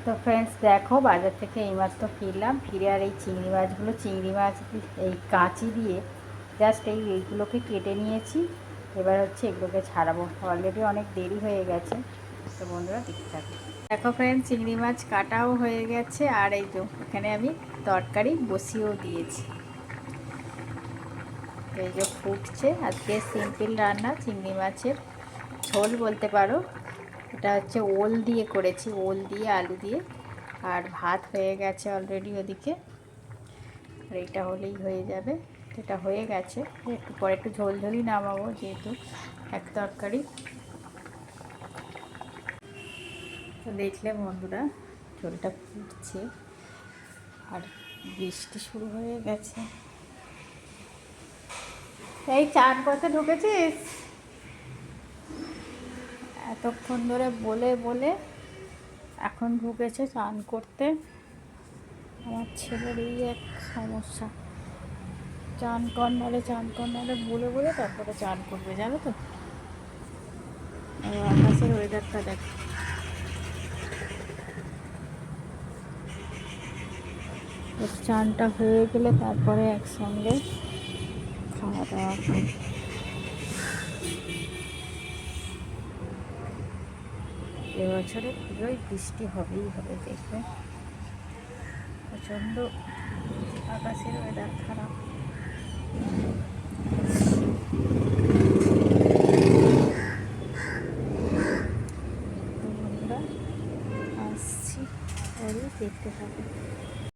তো ফ্রেন্ডস দেখো, বাজার থেকে এইমাত্র ফিরলাম। ফিরে আর এই চিংড়ি মাছ এই কাঁচি দিয়ে জাস্ট এইগুলোকে কেটে নিয়েছি। এবার হচ্ছে এগুলোকে ছাড়াবো, অলরেডি অনেক দেরি হয়ে গেছে। তো বন্ধুরা দেখতে থাকো। দেখো ফ্রেন্ডস, চিংড়ি মাছ কাটাও হয়ে গেছে, আর এই তো এখানে আমি তরকারি বসিয়েও দিয়েছি। তো এই যে ফুটছে। আজকে সিম্পল রান্না, চিংড়ি মাছের ঝোল বলতে পারো। এটা হচ্ছে ওল দিয়ে করেছি, ওল দিয়ে আলু দিয়ে। আর ভাত হয়ে গেছে অলরেডি ওদিকে, আর এটা হলেই হয়ে যাবে। এটা হয়ে গেছে, একটু পরে একটু ঝোল ঝোলই নামাবো, যেহেতু এক তরকারি। তো দেখলে বন্ধুরা, ঝোলটা ফুটছে আর বৃষ্টি শুরু হয়ে গেছে। এই চান করতে ঢুকেছিস? এতক্ষণ ধরে বলে বলে এখন ঢুকেছে চান করতে। আমার ছেলের এই এক সমস্যা, চান কর্নারে বলে বলে তারপরে চান করবে, জানো তো। আকাশের ওয়েদারটা দেখ। চানটা হয়ে গেলে তারপরে একসঙ্গে খাওয়া দাওয়া করবে। এবছরে পুরোই বৃষ্টি হবেই হবে, দেখবে। প্রচণ্ড আকাশের ওয়েদার খারাপ। তো বন্ধুরা আসছি, পরে দেখতে থাকো।